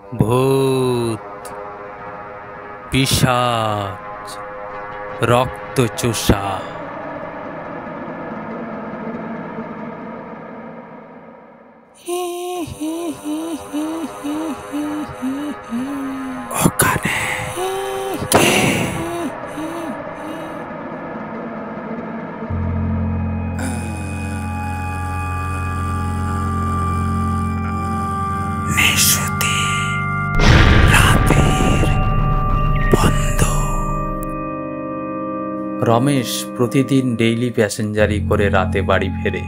ভূত, পিশাচ, রক্তচোষা। ওখানে কে? নিশুতি রাতের বন্ধু। রমেশ প্রতিদিন ডেইলি প্যাসেঞ্জারি করে রাতে বাড়ি ফেরে।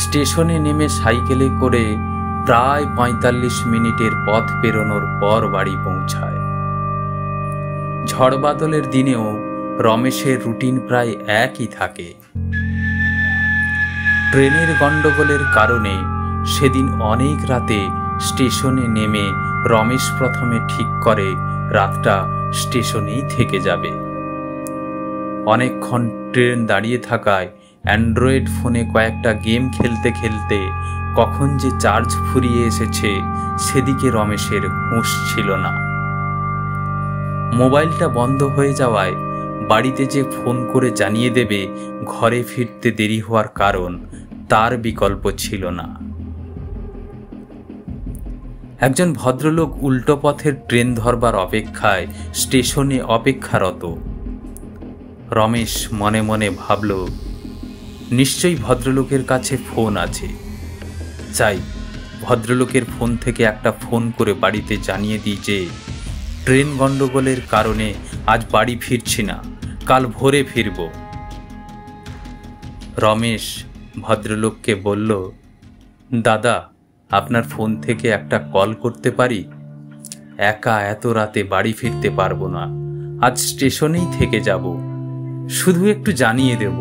স্টেশনে নেমে সাইকেলে করে প্রায় ৪৫ মিনিটের পথ পেরোনোর পর বাড়ি পৌঁছায়। ঝড় বাদলের দিনেও রমেশের রুটিন প্রায় একই থাকে। ট্রেনের গন্ডগোলের কারণে সেদিন অনেক রাতে স্টেশনে নেমে রমেশ প্রথমে ঠিক করে রাতটা স্টেশনেই থেকে যাবে। অনেকক্ষণ ট্রেন দাঁড়িয়ে থাকায় অ্যান্ড্রয়েড ফোনে কয়েকটা গেম খেলতে খেলতে কখন যে চার্জ ফুরিয়ে এসেছে সেদিকে রমেশের হুঁশ ছিল না। মোবাইলটা বন্ধ হয়ে যাওয়ায় বাড়িতে যে ফোন করে জানিয়ে দেবে ঘরে ফিরতে দেরি হওয়ার কারণ, তার বিকল্প ছিল না। একজন ভদ্রলোক উল্টো পথের ট্রেন ধরবার অপেক্ষায় স্টেশনে অপেক্ষারত। রমেশ মনে মনে ভাবল, নিশ্চয়ই ভদ্রলোকের কাছে ফোন আছে। চাই ভদ্রলোকের ফোন থেকে একটা ফোন করে বাড়িতে জানিয়ে দিই যে ট্রেন গন্ডগোলের কারণে আজ বাড়ি ফিরছি না, কাল ভোরে ফিরব। রমেশ ভদ্রলোককে বলল, দাদা, আপনার ফোন থেকে একটা কল করতে পারি? একা এত রাতে বাড়ি ফিরতে পারবো না, আজ স্টেশনেই থেকে যাব। শুধু একটু জানিয়ে দেব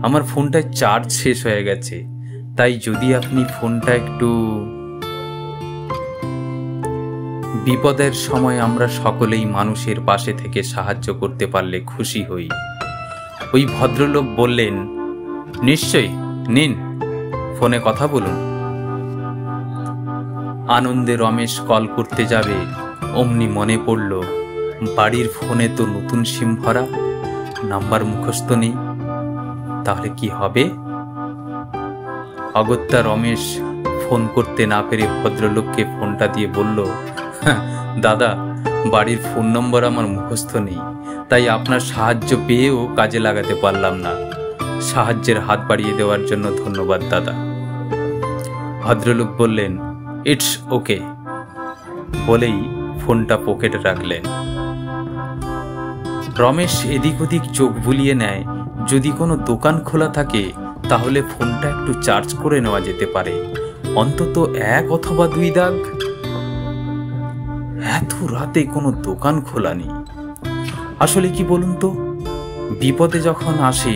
আমার ফোনটায় চার্জ শেষ হয়ে গেছে, তাই যদি আপনি ফোনটা একটু... বিপদের সময় আমরা সকলেই মানুষের পাশে থেকে সাহায্য করতে পারলে খুশি হই। ওই ভদ্রলোক বললেন, নিশ্চয়ই, নিন, ফোনে কথা বলুন। আনন্দে রমেশ কল করতে যাবে, অমনি মনে পড়ল বাড়ির ফোনে তো নতুন সিম ভরা, নাম্বার মুখস্থ নেই, তাহলে কি হবে? অগত্যা রমেশ ফোন করতে না পেরে ভদ্রলোককে ফোনটা দিয়ে বলল, দাদা, বাড়ির ফোন নম্বর আমার মুখস্থ নেই, তাই আপনার সাহায্য পেয়েও কাজে লাগাতে পারলাম না। সাহায্যের হাত বাড়িয়ে দেওয়ার জন্য ধন্যবাদ দাদা। ভদ্রলোক বললেন, ইটস ওকে, বলেই ফোনটা পকেটে রাখলেন। রমেশ এদিক ওদিক চোখ বুলিয়ে নেয়, যদি কোনো দোকান খোলা থাকে তাহলে ফোনটা একটু চার্জ করে নেওয়া যেতে পারে, অন্তত 1 অথবা 2 দাগ। এত রাতে কোনো দোকান খোলা নেই। আসলে কি বলুন তো, বিপদে যখন আসে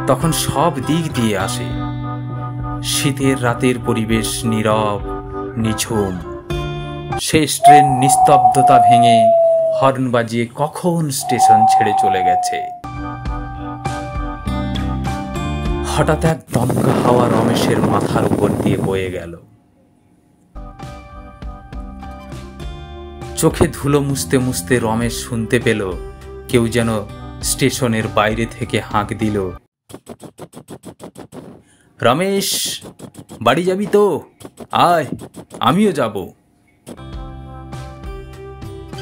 তখন সব দিক দিয়ে আসে। শীতের রাতের পরিবেশ নীরব, নিঝুম। শেষ ট্রেন নিস্তব্ধতা ভেঙে হর্ন বাজিয়ে কখন স্টেশন ছেড়ে চলে গেছে। হঠাৎ এক দমকা হাওয়া রমেশের মাথার উপর দিয়ে বয়ে গেল। চোখে ধুলো মুছতে মুছতে রমেশ শুনতে পেল কেউ যেন স্টেশনের বাইরে থেকে হাঁক দিল, রমেশ, বাড়ি যাবি তো? আয়, আমিও যাব।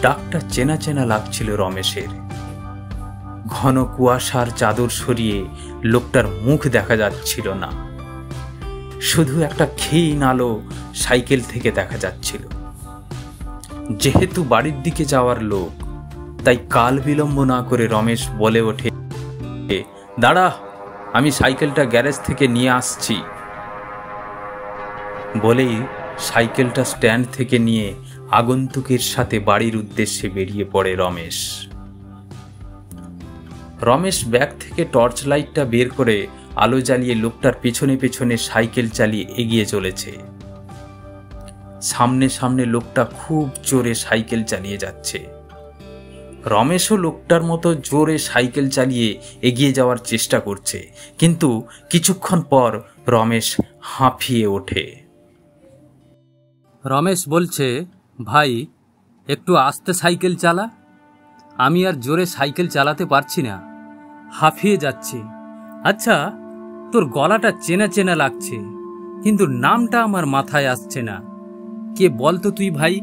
ডাকটা চেনা চেনা লাগছিল রমেশের। ঘন কুয়াশার চাদর সরিয়ে লোকটার মুখ দেখা যাচ্ছিল না, শুধু একটা ক্ষীণ আলো সাইকেল থেকে দেখা যাচ্ছিল। যেহেতু বাড়ির দিকে যাওয়ার লোক, তাই কাল বিলম্ব না করে রমেশ বলে ওঠে, দাঁড়া, আমি সাইকেলটা গ্যারেজ থেকে নিয়ে আসছি। বলেই সাইকেলটা স্ট্যান্ড থেকে নিয়ে আগন্তুকের সাথে বাড়ির উদ্দেশ্যে বেরিয়ে পড়ে রমেশ। রমেশ ব্যাগ থেকে টর্চ লাইটটা বের করে আলো জ্বালিয়ে লোকটার পেছনে পেছনে সাইকেল চালিয়ে এগিয়ে চলেছে। সামনে সামনে লোকটা খুব জোরে সাইকেল চালিয়ে যাচ্ছে। রমেশও লোকটার মতো জোরে সাইকেল চালিয়ে এগিয়ে যাওয়ার চেষ্টা করছে, কিন্তু কিছুক্ষণ পর রমেশ হাঁফিয়ে ওঠে। রমেশ বলছে, ভাই, একটু আস্তে সাইকেল চালা। আমি আর জোরে সাইকেল চালাতে পারছি না, হাঁফিয়ে যাচ্ছে। আচ্ছা, তোর গলাটা চেনা চেনা লাগছে, কিন্তু নামটা আমার মাথায় আসছে না। কে বলতো তুই ভাই?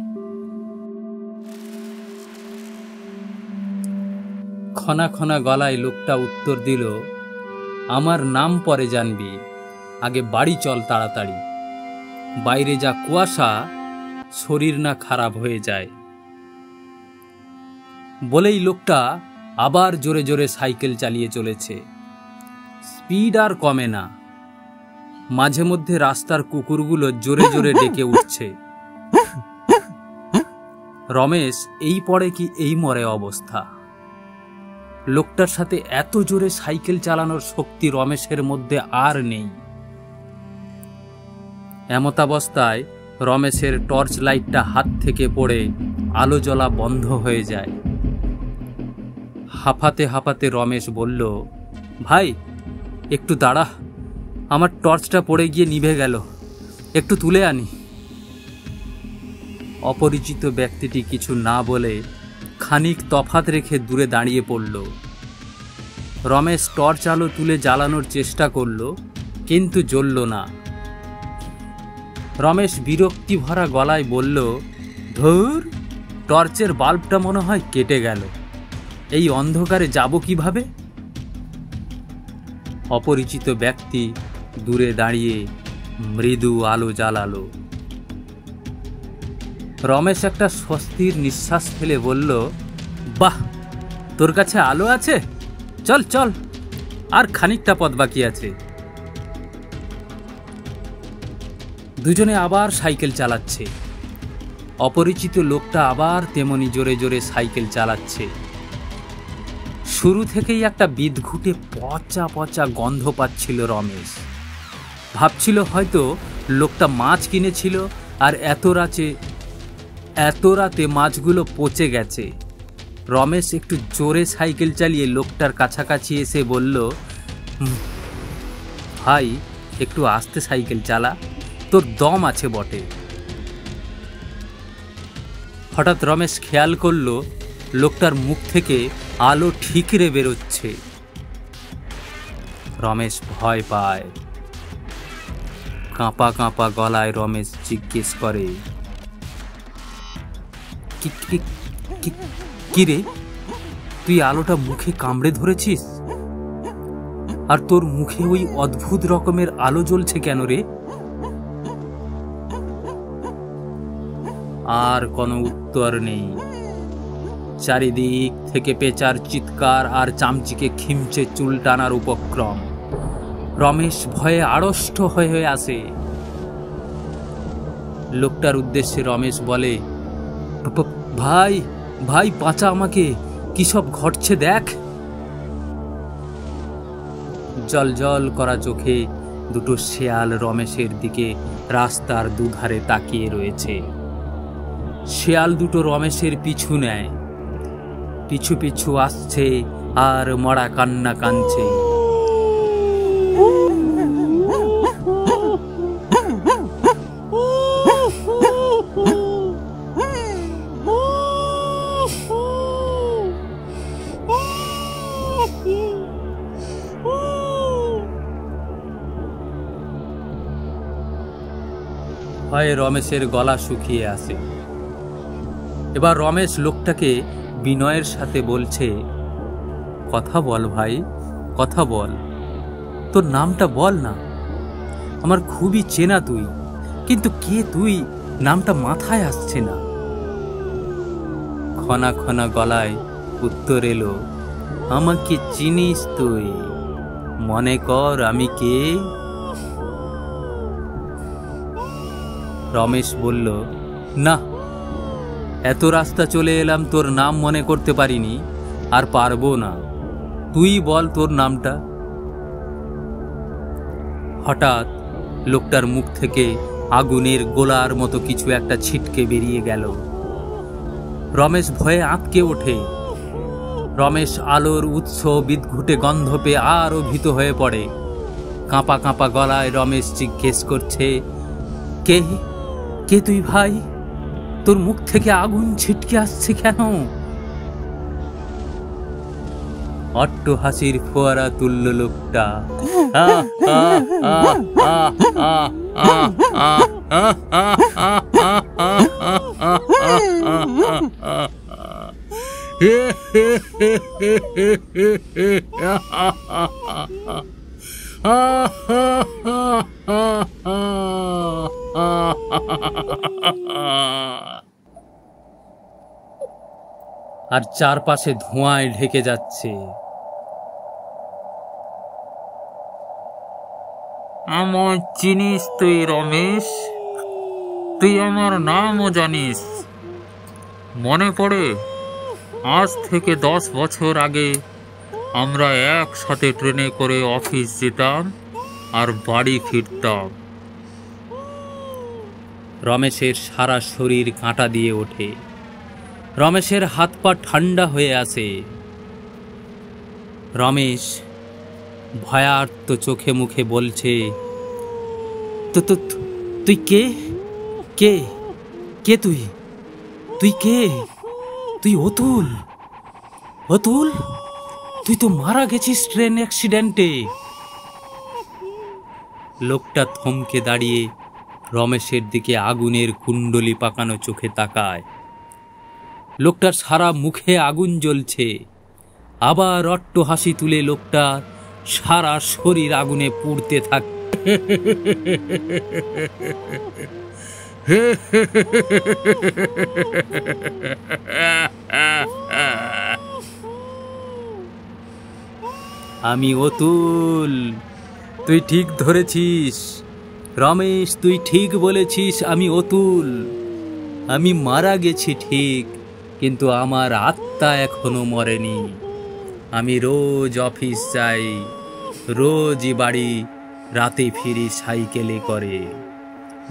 খনা খনা গলায় লোকটা উত্তর দিল, আমার নাম পরে জানবি, আগে বাড়ি চল তাড়াতাড়ি। বাইরে যা কুয়াশা, শরীর না খারাপ হয়ে যায়। বলেই লোকটা আবার জোরে জোরে সাইকেল চালিয়ে চলেছে। স্পিড আর কমে না। মাঝে মধ্যে রাস্তার কুকুরগুলো জোরে জোরে ডেকে উঠছে। রমেশ এই পড়ে কি এই মরে অবস্থা। লোকটার সাথে এত জোরে সাইকেল চালানোর শক্তি রমেশের মধ্যে আর নেই। এমতাবস্থায় রমেশের টর্চ লাইটটা হাত থেকে পড়ে আলো জ্বলা বন্ধ হয়ে যায়। হাঁপাতে হাঁপাতে রমেশ বলল, ভাই একটু দাঁড়া, আমার টর্চটা পড়ে গিয়ে নিভে গেল, একটু তুলে আনি। অপরিচিত ব্যক্তিটি কিছু না বলে খানিক তফাত রেখে দূরে দাঁড়িয়ে পড়ল। রমেশ টর্চ আলো তুলে জ্বালানোর চেষ্টা করল, কিন্তু জ্বলল না। রমেশ বিরক্তি ভরা গলায় বলল, ধুর, টর্চের বাল্বটা মনে হয় কেটে গেল, এই অন্ধকারে যাব কিভাবে? অপরিচিত ব্যক্তি দূরে দাঁড়িয়ে মৃদু আলো জ্বালালো। রমেশ একটা স্বস্তির নিঃশ্বাস ফেলে বলল, বাহ, তোর কাছে আলো আছে, চল চল, আর খানিকটা পথ বাকি আছে। দুজনে আবার সাইকেল চালাচ্ছে। অপরিচিত লোকটা আবার তেমনি জোরে জোরে সাইকেল চালাচ্ছে। শুরু থেকেই একটা বিদঘুটে পচা পচা গন্ধ পাচ্ছিল রমেশ। ভাবছিল হয়তো লোকটা মাছ কিনেছিল আর এত রাতে মাছগুলো পচে গেছে। রমেশ একটু জোরে সাইকেল চালিয়ে লোকটার কাছাকাছি এসে বলল, ভাই একটু আস্তে সাইকেল চালা, তোর দম আছে বটে। হঠাৎ রমেশ খেয়াল করল লোকটার মুখ থেকে আলো ঠিকরে বেরোচ্ছে। রমেশ ভয় পায়। কাঁপা কাঁপা গলায় রমেশ জিজ্ঞেস করে, কি রে, তুই আলোটা মুখে কামড়ে ধরেছিস? আর তোর মুখে ওই অদ্ভুত রকমের আলো জ্বলছে কেন রে? আর কোনো উত্তর নেই। চারিদিক থেকে পেঁচার চিৎকার আর চামচিকে খিমচে চুল টানার উপক্রম। রমেশ ভয়ে আড়ষ্ট হয়ে আসে। লোকটার উদ্দেশ্যে রমেশ বলে, ভাই ভাই বাঁচা আমাকে, কি সব ঘটছে দেখ। জল জল করা চোখে দুটো শেয়াল রমেশের দিকে রাস্তার দুধারে তাকিয়ে রয়েছে। শেয়াল দুটো রমেশের পিছু নেয়, পিছু পিছু আসছে আর মরা কান্না কাঁদছে। ভয়ে রমেশের গলা শুকিয়ে আসে। এবার রমেশ লোকটাকে বিনয়ের সাথে বলছে, কথা বল ভাই, কথা বল, তোর নামটা বল না। আমার খুবই চেনা তুই, কিন্তু কে তুই নামটা মাথায় আসছে না। খনা খনা গলায় উত্তর এলো, আমাকে চিনিস তুই? মনে কর আমি কে। রমেশ বলল, না, এত রাস্তা চলে এলাম, তোর নাম মনে করতে পারিনি, আর পারবো না। তুই বল তোর নামটা। হঠাৎ লোকটার মুখ থেকে আগুনের গোলার মতো কিছু একটা ছিটকে বেরিয়ে গেল। রমেশ ভয়ে আঁতকে ওঠে। রমেশ আলোর উৎস বিদঘুটে গন্ধ পেয়ে আরও ভীত হয়ে পড়ে। কাঁপা কাঁপা গলায় রমেশ জিজ্ঞেস করছে, কে কে তুই ভাই? তোর মুখ থেকে আগুন ছিটকে আসছে কেন? অট্টহাসির ফোয়ারা তুলল লোকটা। আর চারপাশে ধোঁয়ায় ঢেকে যাচ্ছে। আমার চিনিস তুই রমেশ? তুই আমার নামও জানিস? মনে পড়ে আজ থেকে 10 বছর আগে আমরা একসাথে ট্রেনে করে অফিস যেতাম আর বাড়ি ফিরতাম। রমেশের সারা শরীর কাঁটা দিয়ে ওঠে। রমেশের হাত পা ঠান্ডা হয়ে আসে। রমেশ ভয়ার্ত চোখে মুখে বলছে, তুই কে? কে কে তুই? তুই কে? তুই অতুল? অতুল, তুই তো মারা গেছিস ট্রেন অ্যাক্সিডেন্টে। লোকটা থমকে দাঁড়িয়ে রমেশের দিকে আগুনের কুণ্ডলি পাকানো চোখে তাকায়। লোকটার সারা মুখে আগুন জ্বলছে। আবার অট্টহাসি তুলে লোকটার সারা শরীর আগুনে পুড়তে থাকে। আমি অতুল, তুই ঠিক ধরেছিস রমেশ, তুই ঠিক বলেছিস। আমি অতুল। আমি মারা গেছি ঠিক, কিন্তু আমার আত্মা এখনো মরেনি। আমি রোজ অফিস যাই, রোজই বাড়ি, রাতে ফিরি সাইকেলে করে।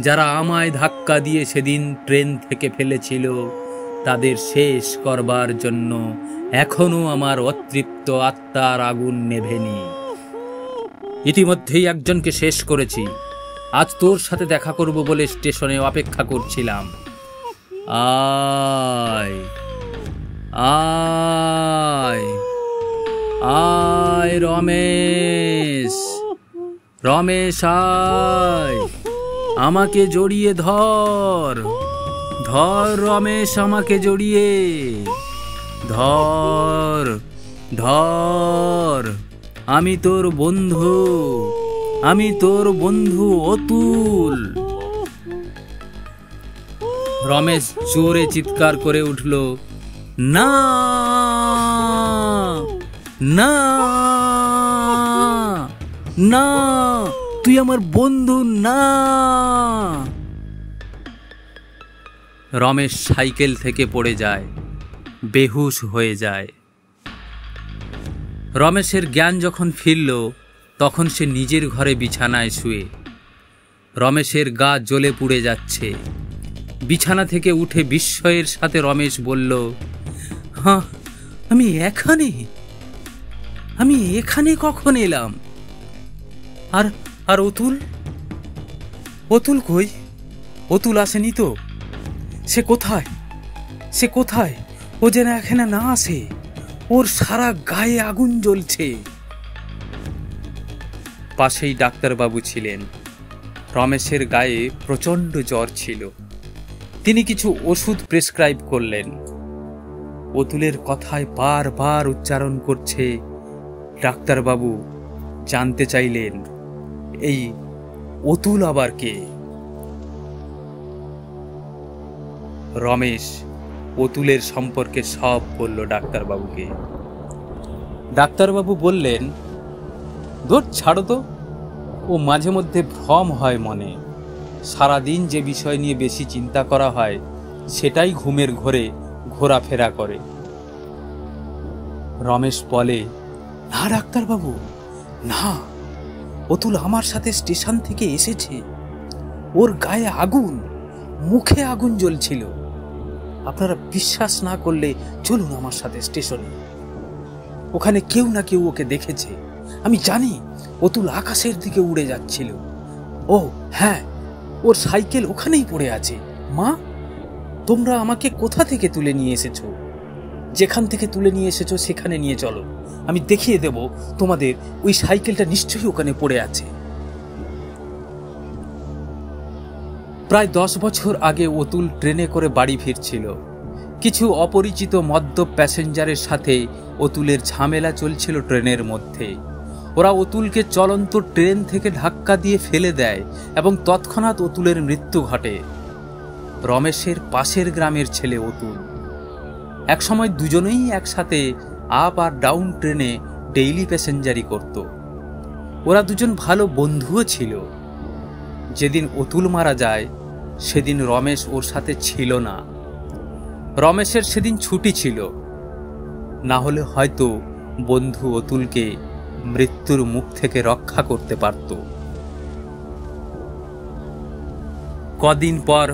যারা আমায় ধাক্কা দিয়ে সেদিন ট্রেন থেকে ফেলেছিল তাদের শেষ করবার জন্য এখনো আমার অতৃপ্ত আত্মার আগুন নেভেনি। ইতিমধ্যেই একজনকে শেষ করেছি। আজ তোর সাথে দেখা করব বলে স্টেশনে অপেক্ষা করছিলাম। আয় আয় আয় রমেশ, রমেশ আয়, আমাকে জড়িয়ে ধর, ধর রমেশ, আমাকে জড়িয়ে ধর, ধর। আমি তোর বন্ধু, আমি তোর বন্ধু অতুল। রমেশ জোরে চিৎকার করে উঠল, না না না, তুই আমার বন্ধু না। রমেশ সাইকেল থেকে পড়ে যায়, বেহুশ হয়ে যায়। রমেশের জ্ঞান যখন ফিরল তখন সে নিজের ঘরে বিছানায় শুয়ে। রমেশের গা জ্বলে পুড়ে যাচ্ছে। বিছানা থেকে উঠে বিস্ময়ের সাথে রমেশ বলল, হ্যাঁ, আমি এখানে কখন এলাম? আর আর অতুল? অতুল কই? অতুল আসেনি তো? সে কোথায়? সে কোথায়? ও যেন এখানে না আসে। ওর সারা গায়ে আগুন জ্বলছে। পাশেই ডাক্তারবাবু ছিলেন। রমেশের গায়ে প্রচণ্ড জ্বর ছিল। তিনি কিছু ওষুধ প্রেসক্রাইব করলেন। অতুলের কথায় বারবার উচ্চারণ করছে। ডাক্তারবাবু জানতে চাইলেন, এই অতুল আবার কে? রমেশ অতুলের সম্পর্কে সব বলল ডাক্তারবাবুকে। ডাক্তারবাবু বললেন, দূর ছাড়ো তো, ও মাঝে মধ্যে ভ্রম হয় মনে। সারাদিন যে বিষয় নিয়ে বেশি চিন্তা করা হয় সেটাই ঘুমের ঘোরে ঘোরাফেরা করে। রমেশ বলে, না ডাক্তারবাবু, না, অতুল আমার সাথে স্টেশন থেকে এসেছে। ওর গায়ে আগুন, মুখে আগুন জ্বলছিল। আপনারা বিশ্বাস না করলে চলুন আমার সাথে স্টেশনে। ওখানে কেউ না কেউ ওকে দেখেছে। আমি জানি অতুল আকাশের দিকে উড়ে যাচ্ছিল। ও হ্যাঁ, ওর সাইকেল ওখানেই পড়ে আছে। মা, তোমরা আমাকে কোথা থেকে তুলে নিয়ে এসেছো? যেখান থেকে তুলে নিয়ে এসেছো সেখানে নিয়ে চলো, আমি দেখিয়ে দেব তোমাদের ওই সাইকেলটা নিশ্চয়ই ওখানে পড়ে আছে। প্রায় 10 বছর আগে অতুল ট্রেনে করে বাড়ি ফিরছিল। কিছু অপরিচিত মদ্যপ প্যাসেঞ্জারের সাথে অতুলের ঝামেলা চলছিল ট্রেনের মধ্যে। ওরা অতুলকে চলন্ত ট্রেন থেকে ধাক্কা দিয়ে ফেলে দেয় এবং তৎক্ষণাৎ অতুলের মৃত্যু ঘটে। রমেশের পাশের গ্রামের ছেলে অতুল। একসময় দুজনেই একসাথে আপ আর ডাউন ট্রেনে ডেইলি প্যাসেঞ্জারি করত। ওরা দুজন ভালো বন্ধুও ছিল। যেদিন অতুল মারা যায় সেদিন রমেশ ওর সাথে ছিল না। রমেশের সেদিন ছুটি ছিল, না হলে হয়তো বন্ধু অতুলকে মৃত্যুর মুখ থেকে রক্ষা করতে পারত। কদিন পর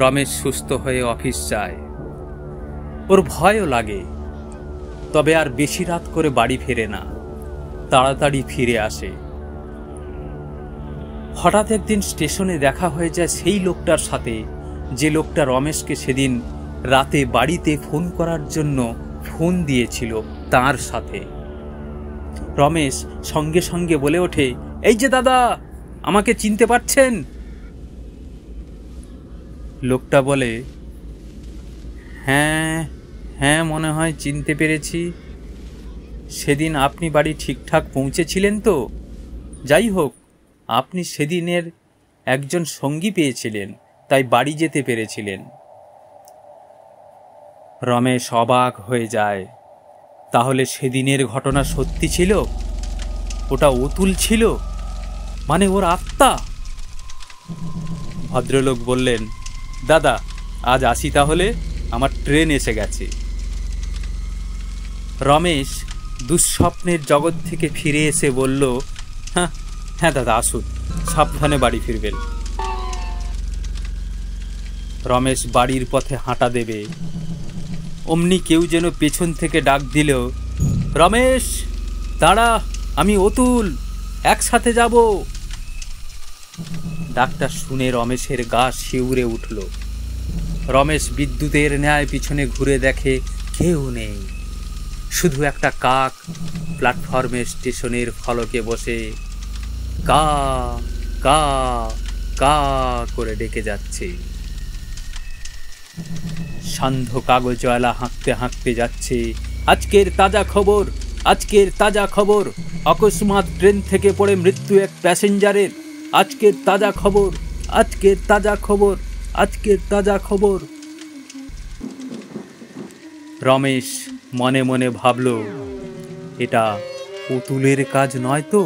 রমেশ সুস্থ হয়ে অফিস যায়। ওর ভয়ও লাগে, তবে আর বেশি রাত করে বাড়ি ফেরে না, তাড়াতাড়ি ফিরে আসে। হঠাৎ একদিন স্টেশনে দেখা হয়ে যায় সেই লোকটার সাথে, যে লোকটা রমেশকে সেদিন রাতে বাড়িতে ফোন করার জন্য ফোন দিয়েছিল তার সাথে। রমেশ সঙ্গে সঙ্গে বলে ওঠে, এই যে দাদা, আমাকে চিনতে পারছেন? লোকটা বলে, হ্যাঁ হ্যাঁ, মনে হয় চিনতে পেরেছি। সেদিন আপনি বাড়ি ঠিকঠাক পৌঁছেছিলেন তো? যাই হোক, আপনি সেদিনের একজন সঙ্গী পেয়েছিলেন, তাই বাড়ি যেতে পেরেছিলেন। রমেশ অবাক হয়ে যায়। তাহলে সেদিনের ঘটনা সত্যি ছিল? ওটা অতুল ছিল, মানে ওর আত্মা? ভদ্রলোক বললেন, দাদা আজ আসি তাহলে, আমার ট্রেন এসে গেছে। রমেশ দুঃস্বপ্নের জগৎ থেকে ফিরে এসে বলল, হ্যাঁ হ্যাঁ দাদা, আসুন, সাবধানে বাড়ি ফিরবেন। রমেশ বাড়ির পথে হাঁটা দেবে, অমনি কেউ যেন পেছন থেকে ডাক দিল, রমেশ দাঁড়া, আমি অতুল, একসাথে যাব। ডাকটা শুনে রমেশের গা শিউরে উঠল। রমেশ বিদ্যুতের ন্যায় পিছনে ঘুরে দেখে কেউ নেই, শুধু একটা কাক প্ল্যাটফর্মে স্টেশনের ফলকে বসে কা কা কা করে ডেকে যাচ্ছে। সান্ধ্য কাগজওয়ালা হাঁকতে হাঁকতে যাচ্ছে, আজকের তাজা খবর, আজকের তাজা খবর, অকস্মাৎ ট্রেন থেকে পড়ে মৃত্যু এক প্যাসেঞ্জারের, আজকের তাজা খবর, আজকের তাজা খবর, আজকের তাজা খবর। রমেশ মনে মনে ভাবল, এটা অতুলের কাজ নয় তো?